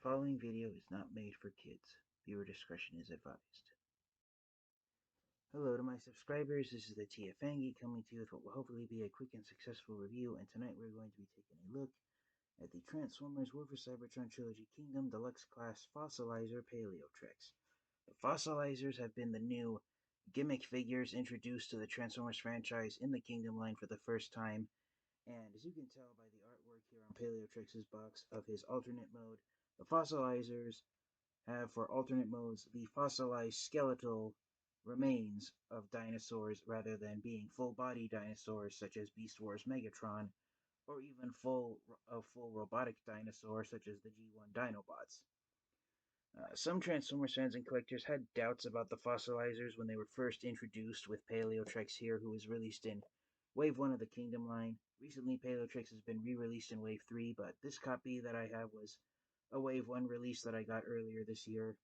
following video is not made for kids. Viewer discretion is advised. Hello to my subscribers, this is the TFangy coming to you with what will hopefully be a quick and successful review, and tonight we're going to be taking a look at the Transformers War for Cybertron Trilogy Kingdom Deluxe Class Fossilizer Paleotrex. The Fossilizers have been the new gimmick figures introduced to the Transformers franchise in the Kingdom line for the first time, and as you can tell by the artwork here on Paleotrex's box of his alternate mode, the Fossilizers have for alternate modes the fossilized skeletal remains of dinosaurs rather than being full-body dinosaurs such as Beast Wars Megatron, or even full robotic dinosaurs such as the G1 Dinobots. Some Transformers fans and collectors had doubts about the Fossilizers when they were first introduced with Paleotrex here, who was released in Wave 1 of the Kingdom line. Recently, Paleotrex has been re-released in Wave 3, but this copy that I have was a Wave 1 release that I got earlier this year.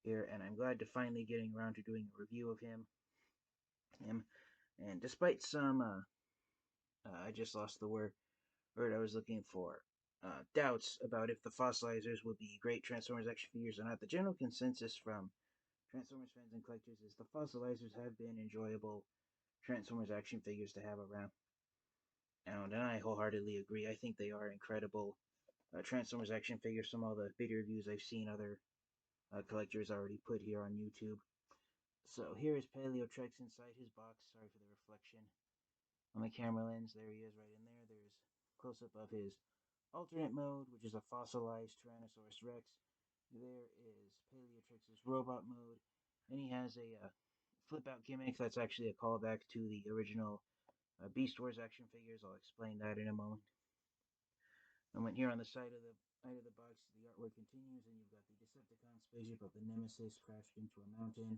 And I'm glad to finally getting around to doing a review of him. And despite some, I just lost the word I was looking for, doubts about if the Fossilizers will be great Transformers action figures or not, the general consensus from Transformers fans and collectors is the Fossilizers have been enjoyable Transformers action figures to have around. And I wholeheartedly agree. I think they are incredible Transformers action figures from all the video reviews I've seen other collectors already put here on YouTube. So here is Paleotrex inside his box. Sorry for the reflection on the camera lens. There he is right in there. There's a close-up of his alternate mode, which is a fossilized Tyrannosaurus Rex. There is Paleotrex's robot mode, and he has a flip-out gimmick that's actually a callback to the original Beast Wars action figures. I'll explain that in a moment. And when here on the side of the box, the artwork continues, and you've got the Decepticon spaceship of the Nemesis crashed into a mountain.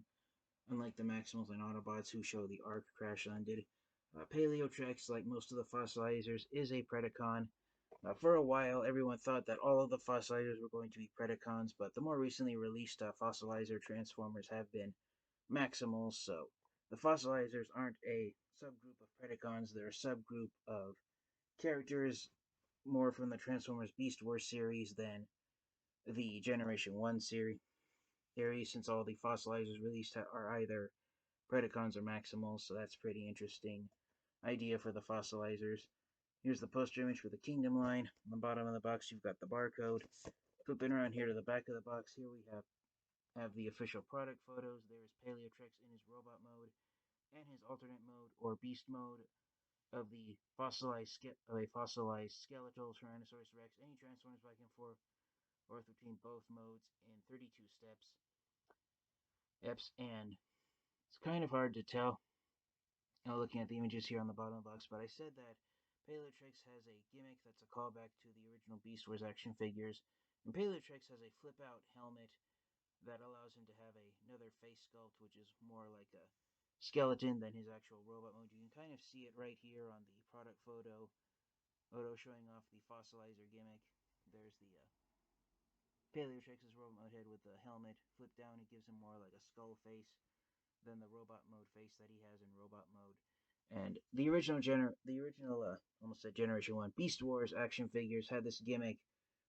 Unlike the Maximals and Autobots who show the Ark crash landed, Paleotrex, like most of the Fossilizers, is a Predacon. For a while, everyone thought that all of the Fossilizers were going to be Predacons, but the more recently released Fossilizer Transformers have been Maximals, so the Fossilizers aren't a subgroup of Predacons, they're a subgroup of characters more from the Transformers Beast Wars series than the Generation 1 series, since all the Fossilizers released are either Predacons or Maximals, so that's pretty interesting idea for the Fossilizers. Here's the poster image for the Kingdom line. On the bottom of the box, you've got the barcode. Flipping around here to the back of the box, here we have the official product photos. There's Paleotrex in his robot mode and his alternate mode or beast mode of the fossilized skeletal Tyrannosaurus Rex, and he transforms back and forth between both modes in 32 steps. And it's kind of hard to tell looking at the images here on the bottom of the box, but I said that Paleotrex has a gimmick that's a callback to the original Beast Wars action figures, and Paleotrex has a flip-out helmet that allows him to have another face sculpt, which is more like a skeleton than his actual robot mode. You can kind of see it right here on the product photo showing off the Fossilizer gimmick. There's the Paleotrex's robot mode head with the helmet flipped down. It gives him more like a skull face than the robot mode face that he has in robot mode. And the original almost said Generation 1 Beast Wars action figures had this gimmick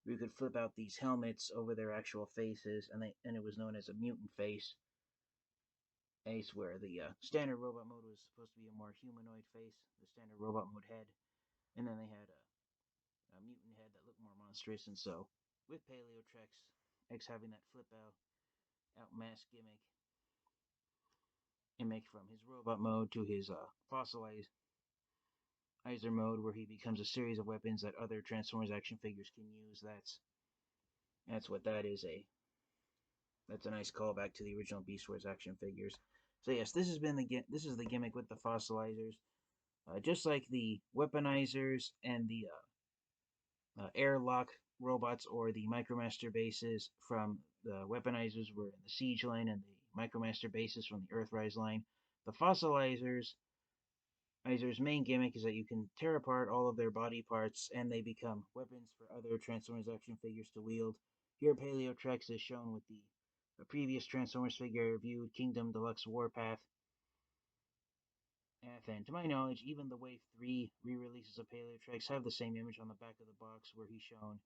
where you could flip out these helmets over their actual faces, and it was known as a mutant face. Where the standard robot mode was supposed to be a more humanoid face, the standard robot mode head, and then they had a mutant head that looked more monstrous. And so, with Paleotrex X having that flip out mask gimmick from his robot mode to his Fossilizer mode, where he becomes a series of weapons that other Transformers action figures can use. That's what that is. That's a nice callback to the original Beast Wars action figures. So yes, this is the gimmick with the Fossilizers, just like the Weaponizers and the airlock robots or the Micromaster bases from the Weaponizers were in the Siege line, and the Micromaster bases from the Earthrise line. The Fossilizers' main gimmick is that you can tear apart all of their body parts and they become weapons for other Transformers action figures to wield. Here, Paleotrex is shown with the previous Transformers figure I reviewed, Kingdom Deluxe Warpath. And to my knowledge, even the Wave 3 re-releases of Paleotrex have the same image on the back of the box where he's shown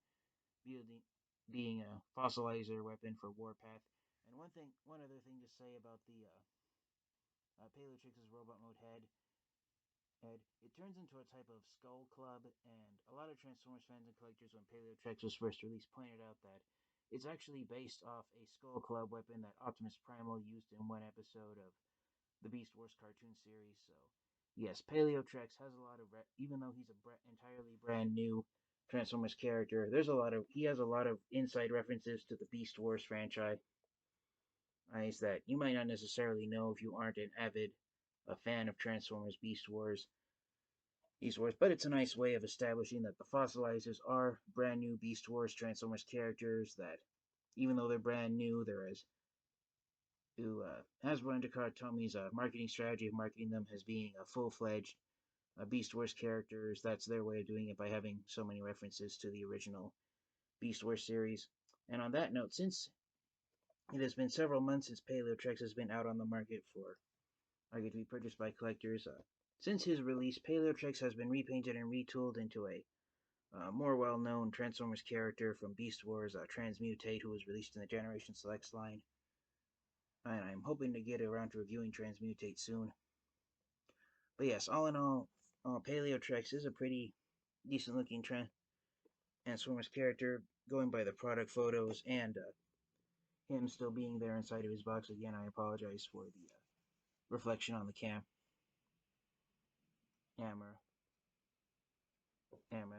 being a fossilizer weapon for Warpath. And one other thing to say about the Paleotrix's robot mode it turns into a type of skull club, and a lot of Transformers fans and collectors, when Paleotrex was first released, pointed out that it's actually based off a skull club weapon that Optimus Primal used in one episode of the Beast Wars cartoon series. So, yes, Paleotrex has a lot of, even though he's entirely brand new Transformers character, he has a lot of inside references to the Beast Wars franchise that you might not necessarily know if you aren't an avid a fan of Transformers Beast Wars, but it's a nice way of establishing that the Fossilizers are brand new Beast Wars Transformers characters that, even though they're brand new, they're as Hasbro and Takara Tomi's marketing strategy of marketing them as being a full-fledged Beast Wars characters. That's their way of doing it by having so many references to the original Beast Wars series. And on that note, since it has been several months since Paleotrex has been out on the market for to be purchased by collectors, since his release, Paleotrex has been repainted and retooled into a more well-known Transformers character from Beast Wars, Transmutate, who was released in the Generation Selects line. And I'm hoping to get around to reviewing Transmutate soon. But yes, all in all, Paleotrex is a pretty decent-looking Transformers character, going by the product photos and him still being there inside of his box. Again, I apologize for the reflection on the camera.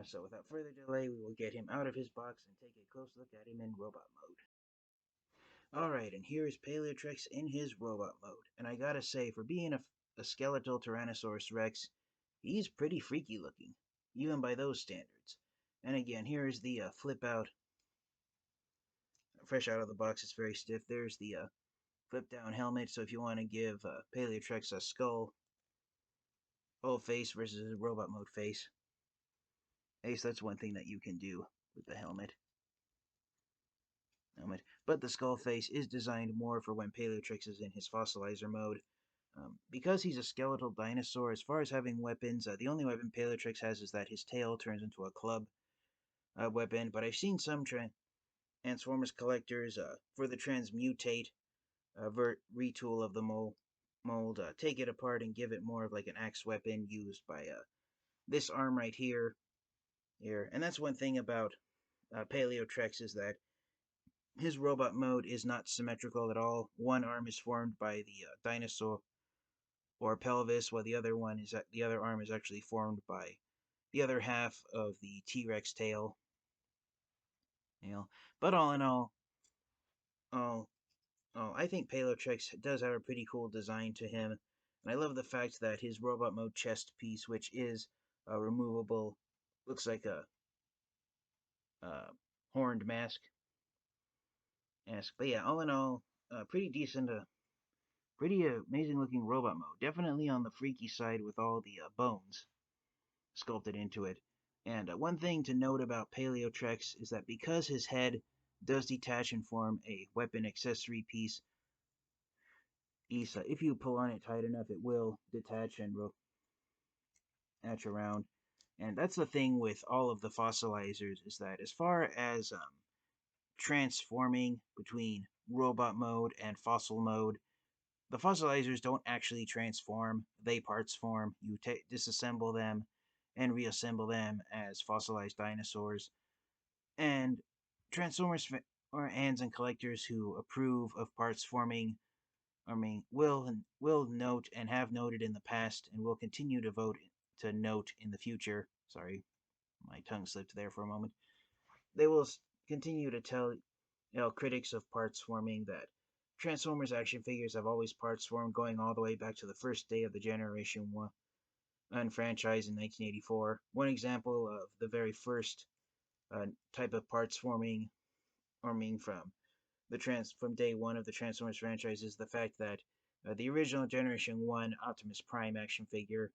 So without further delay, we will get him out of his box and take a close look at him in robot mode. Alright, and here is Paleotrex in his robot mode. And I gotta say, for being a skeletal Tyrannosaurus Rex, he's pretty freaky looking, even by those standards. And again, here is the flip out, fresh out of the box, it's very stiff. There's the flip down helmet, so if you want to give Paleotrex a skull old face versus a robot mode face, that's one thing that you can do with the helmet. But the skull face is designed more for when Paleotrex is in his fossilizer mode. Because he's a skeletal dinosaur, as far as having weapons, the only weapon Paleotrex has is that his tail turns into a club weapon. But I've seen some Transformers collectors for the Transmutate retool of the mold, take it apart and give it more of like an axe weapon used by this arm right here. And that's one thing about Paleotrex, is that his robot mode is not symmetrical at all. One arm is formed by the dinosaur or pelvis, while the other arm is actually formed by the other half of the T-Rex tail. But all in all, I think Paleotrex does have a pretty cool design to him, and I love the fact that his robot mode chest piece, which is removable, looks like a horned mask. But yeah, all in all, pretty decent, pretty amazing looking robot mode. Definitely on the freaky side with all the bones sculpted into it. And one thing to note about Paleotrex is that because his head does detach and form a weapon accessory piece, if you pull on it tight enough, it will detach and attach around. And that's the thing with all of the fossilizers, is that as far as transforming between robot mode and fossil mode, the fossilizers don't actually transform, they parts form. You disassemble them and reassemble them as fossilized dinosaurs. And Transformers fans and collectors who approve of parts forming, will note and have noted in the past and will continue to note in the future. Sorry, my tongue slipped there for a moment. They will continue to tell critics of parts forming that Transformers action figures have always parts formed, going all the way back to the first day of the Generation 1 franchise in 1984. One example of the very first type of parts forming from day one of the Transformers franchise is the fact that the original Generation 1 Optimus Prime action figure,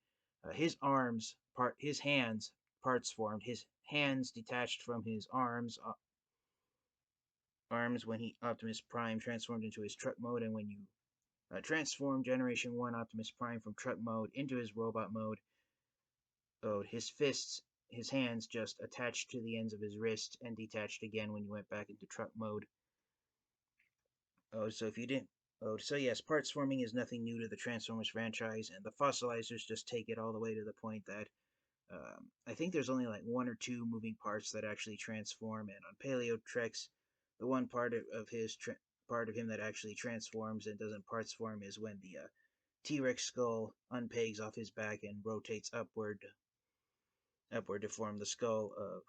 his hands parts formed, his hands detached from his arms when Optimus Prime transformed into his truck mode, and when you transform Generation 1 Optimus Prime from truck mode into his robot mode, his fists his hands just attached to the ends of his wrist and detached again when you went back into truck mode. Oh, so if you didn't. Oh, so yes, parts forming is nothing new to the Transformers franchise, and the Fossilizers just take it all the way to the point that I think there's only like one or two moving parts that actually transform, and on Paleotrex, the one part of him that actually transforms and doesn't parts form is when the T-Rex skull unpegs off his back and rotates upward to form the skull of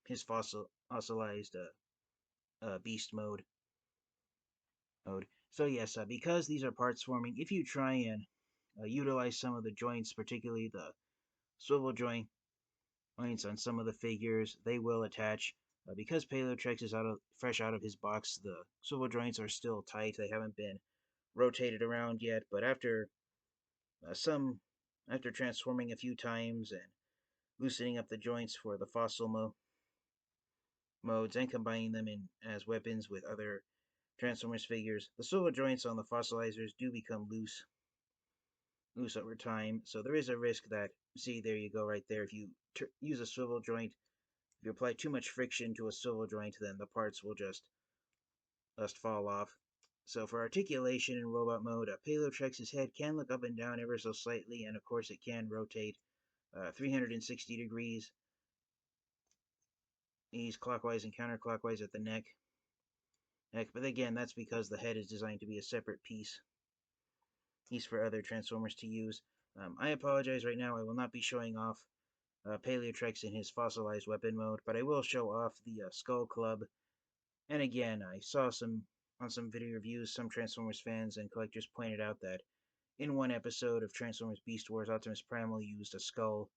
his fossilized beast mode. So yes, because these are parts forming, if you try and utilize some of the joints, particularly the swivel joints on some of the figures, they will attach. Because Paleotrex is fresh out of his box, the swivel joints are still tight. They haven't been rotated around yet, but after transforming a few times and loosening up the joints for the modes and combining them in as weapons with other Transformers figures, the swivel joints on the fossilizers do become loose over time. So there is a risk that, see, there you go right there. If you use a swivel joint, if you apply too much friction to a swivel joint, then the parts will just fall off. So for articulation in robot mode, Paleotrex's head can look up and down ever so slightly, and of course it can rotate 360 degrees. He's clockwise and counterclockwise at the neck. But again, that's because the head is designed to be a separate piece. He's for other Transformers to use. I apologize right now, I will not be showing off Paleotrex in his fossilized weapon mode, but I will show off the Skull Club. And again, I saw on some video reviews, some Transformers fans and collectors pointed out that in one episode of Transformers Beast Wars, Optimus Primal used a Skull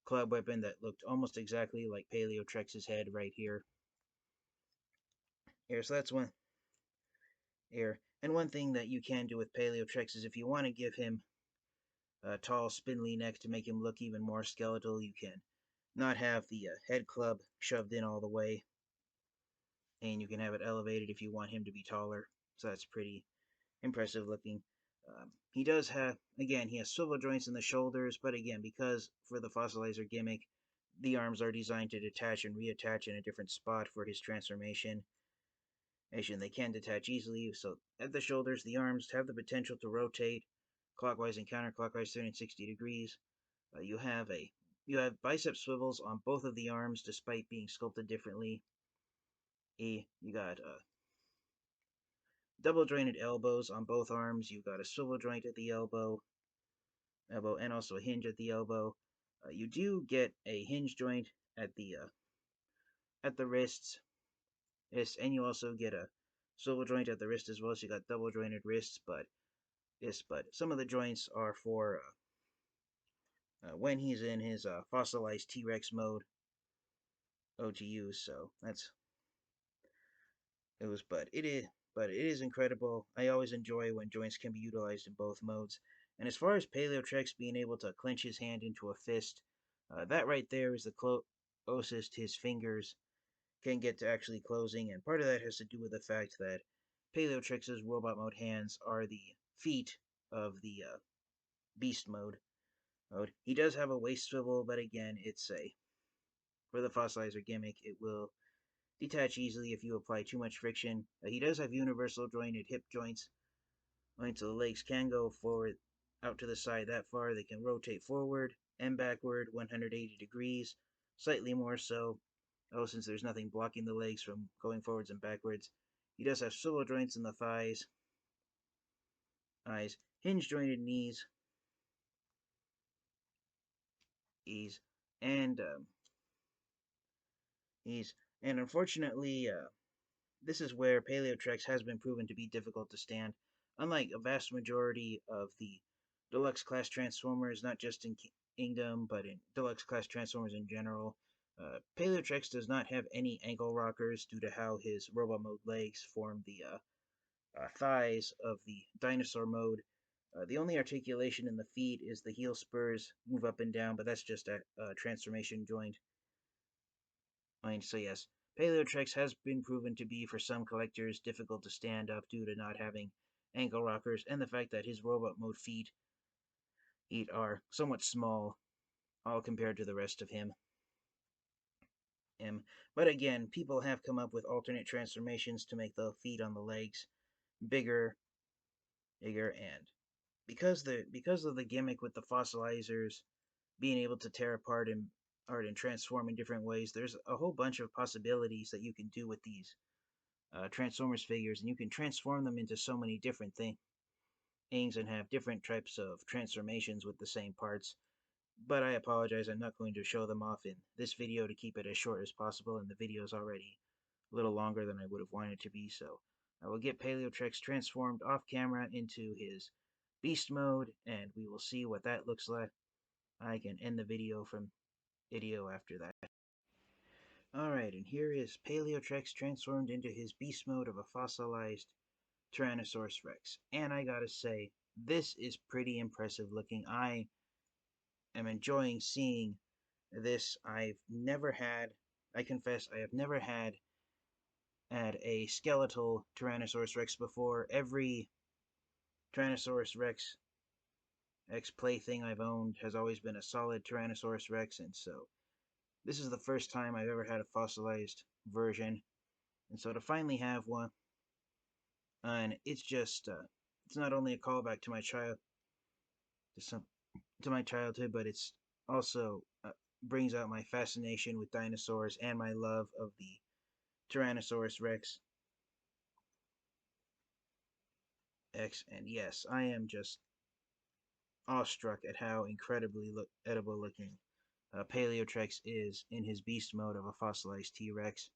Club weapon that looked almost exactly like Paleotrex's head right here. So that's one here. And one thing that you can do with Paleotrex is if you want to give him a tall, spindly neck to make him look even more skeletal, you can not have the head club shoved in all the way, and you can have it elevated if you want him to be taller. So that's pretty impressive looking. He does have, again, he has swivel joints in the shoulders, but again, because for the fossilizer gimmick, the arms are designed to detach and reattach in a different spot for his transformation. They can detach easily, so at the shoulders, the arms have the potential to rotate clockwise and counterclockwise 360 degrees. You have bicep swivels on both of the arms, despite being sculpted differently. You got double jointed elbows on both arms. You've got a swivel joint at the elbow, and also a hinge at the elbow. You do get a hinge joint at the wrists, and you also get a swivel joint at the wrist as well. So you got double jointed wrists, but some of the joints are for when he's in his fossilized T-Rex mode to use. So but it is incredible. I always enjoy when joints can be utilized in both modes. And as far as Paleotrex being able to clench his hand into a fist, that right there is the closest his fingers can get to actually closing, and part of that has to do with the fact that Paleotrex's robot mode hands are the feet of the beast mode. He does have a waist swivel, but again, for the fossilizer gimmick, it will detach easily if you apply too much friction. He does have universal jointed hip joints, so the legs can go forward out to the side that far. They can rotate forward and backward 180 degrees, slightly more so. Since there's nothing blocking the legs from going forwards and backwards. He does have swivel joints in the thighs, eyes, hinge jointed knees, and and unfortunately, this is where Paleotrex has been proven to be difficult to stand. Unlike a vast majority of the deluxe class Transformers, not just in Kingdom, but in deluxe class Transformers in general, Paleotrex does not have any ankle rockers due to how his robot mode legs form the thighs of the dinosaur mode. The only articulation in the feet is the heel spurs move up and down, but that's just a transformation joint. So yes, Paleotrex has been proven to be, for some collectors, difficult to stand up due to not having ankle rockers, and the fact that his robot mode feet are somewhat small, all compared to the rest of him. him. But again, people have come up with alternate transformations to make the feet on the legs bigger, and because of the gimmick with the fossilizers being able to tear apart and transform in different ways, there's a whole bunch of possibilities that you can do with these Transformers figures, and you can transform them into so many different things and have different types of transformations with the same parts. But I apologize, I'm not going to show them off in this video to keep it as short as possible, and the video is already a little longer than I would have wanted it to be, so I will get Paleotrex transformed off camera into his beast mode, and we will see what that looks like. I can end the video after that. Alright, and here is Paleotrex transformed into his beast mode of a fossilized Tyrannosaurus Rex. And I gotta say, this is pretty impressive looking. I am enjoying seeing this. I confess, I have never had a skeletal Tyrannosaurus Rex before. Every Tyrannosaurus Rex X plaything I've owned has always been a solid Tyrannosaurus Rex, and so this is the first time I've ever had a fossilized version. And so to finally have one, and it's not only a callback to to some to my childhood, but it's also brings out my fascination with dinosaurs and my love of the Tyrannosaurus Rex X. And yes, I am just awestruck at how incredibly edible looking Paleotrex is in his beast mode of a fossilized T-Rex.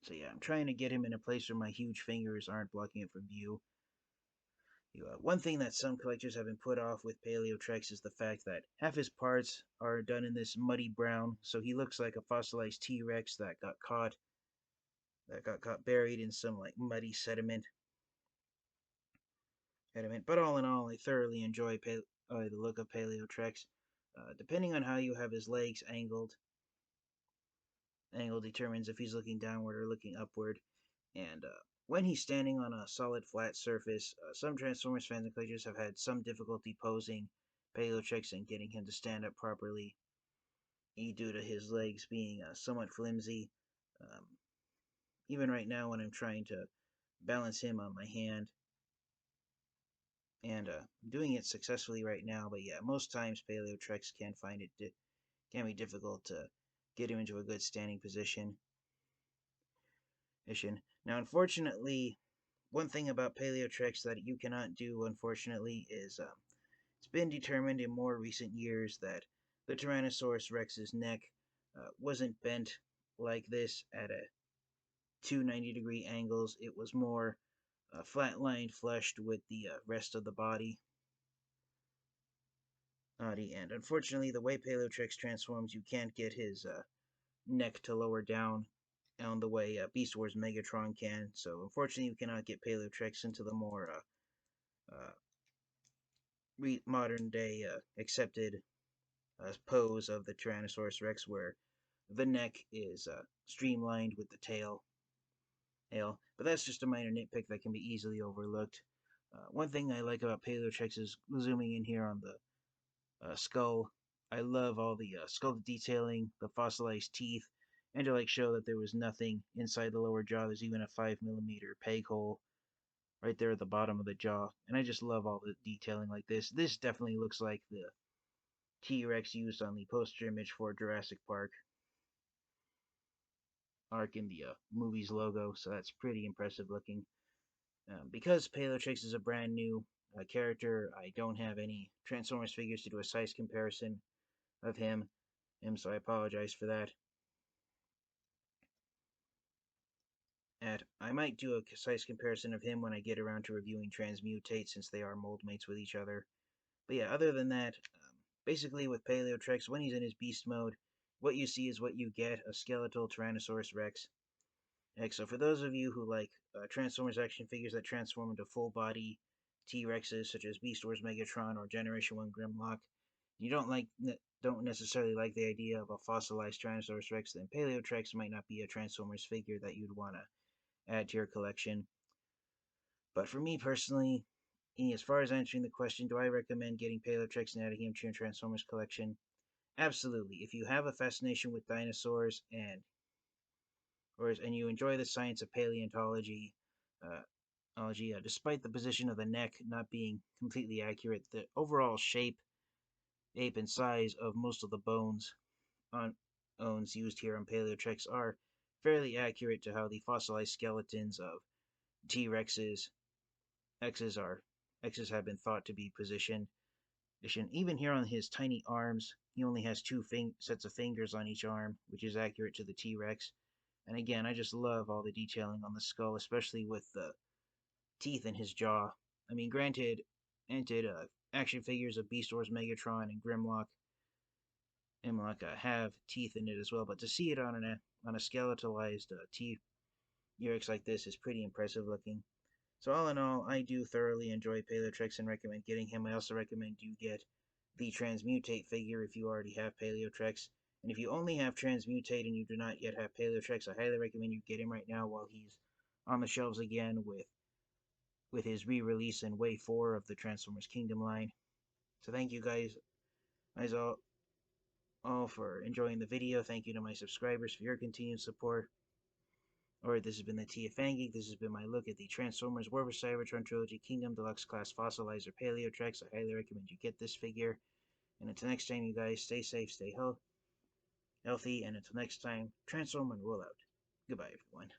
So yeah, I'm trying to get him in a place where my huge fingers aren't blocking it from view. One thing that some collectors have been put off with Paleotrex is the fact that half his parts are done in this muddy brown, so he looks like a fossilized T-Rex that got caught buried in some like muddy sediment. But all in all, I thoroughly enjoy the look of Paleotrex. Depending on how you have his legs angle determines if he's looking downward or looking upward. And when he's standing on a solid flat surface, some Transformers fans and collectors have had some difficulty posing Paleotrex and getting him to stand up properly, due to his legs being somewhat flimsy. Um, Even right now, when I'm trying to balance him on my hand, and doing it successfully right now. But yeah, most times Paleotrex can be difficult to get him into a good standing position. Now, unfortunately, one thing about Paleotrex that you cannot do, unfortunately, is it's been determined in more recent years that the Tyrannosaurus Rex's neck wasn't bent like this at a 290-degree angles. It was more flat-lined, flushed with the rest of the body. And unfortunately, the way Paleotrex transforms, you can't get his neck to lower down on the way Beast Wars Megatron can. So unfortunately, you cannot get Paleotrex into the more modern day accepted pose of the Tyrannosaurus Rex, where the neck is streamlined with the tail. But that's just a minor nitpick that can be easily overlooked. One thing I like about Paleotrex is zooming in here on the skull. I love all the skull detailing, the fossilized teeth, and to like show that there was nothing inside the lower jaw. There's even a 5mm peg hole right there at the bottom of the jaw, and I just love all the detailing like this. This definitely looks like the T-Rex used on the poster image for Jurassic Park arc in the movie's logo, so that's pretty impressive looking. Because Paleotrex is a brand new character, I don't have any Transformers figures to do a size comparison of him, so I apologize for that. I might do a size comparison of him when I get around to reviewing Transmutate, since they are mold mates with each other. But yeah, other than that, basically with Paleotrex, when he's in his beast mode, what you see is what you get, a skeletal Tyrannosaurus Rex. So for those of you who like Transformers action figures that transform into full-body T-Rexes, such as Beast Wars Megatron or Generation 1 Grimlock, you don't necessarily like the idea of a fossilized Tyrannosaurus Rex, then Paleotrex might not be a Transformers figure that you'd want to add to your collection. But for me personally, as far as answering the question, do I recommend getting Paleotrex and adding him to your Transformers collection? Absolutely. If you have a fascination with dinosaurs and you enjoy the science of paleontology, uh, despite the position of the neck not being completely accurate, the overall shape, and size of most of the on bones used here on Paleotrex are fairly accurate to how the fossilized skeletons of T Rexes X's are X's have been thought to be positioned. Even here on his tiny arms, he only has two sets of fingers on each arm, which is accurate to the T Rex. And again, I just love all the detailing on the skull, especially with the teeth in his jaw. I mean, granted, action figures of Beastars, Megatron, and Grimlock have teeth in it as well, but to see it on a skeletalized T-Rex like this is pretty impressive looking. So all in all, I do thoroughly enjoy Paleotrex and recommend getting him. I also recommend you get the Transmutate figure if you already have Paleotrex. And if you only have Transmutate and you do not yet have Paleotrex, I highly recommend you get him right now while he's on the shelves again with his re-release in Wave 4 of the Transformers Kingdom line. So thank you guys all for enjoying the video. Thank you to my subscribers for your continued support. Alright, this has been the TFN Geek. This has been my look at the Transformers War for Cybertron Trilogy Kingdom Deluxe Class Fossilizer Paleotrex. I highly recommend you get this figure. And until next time, you guys, stay safe, stay healthy, and until next time, transform and roll out. Goodbye, everyone.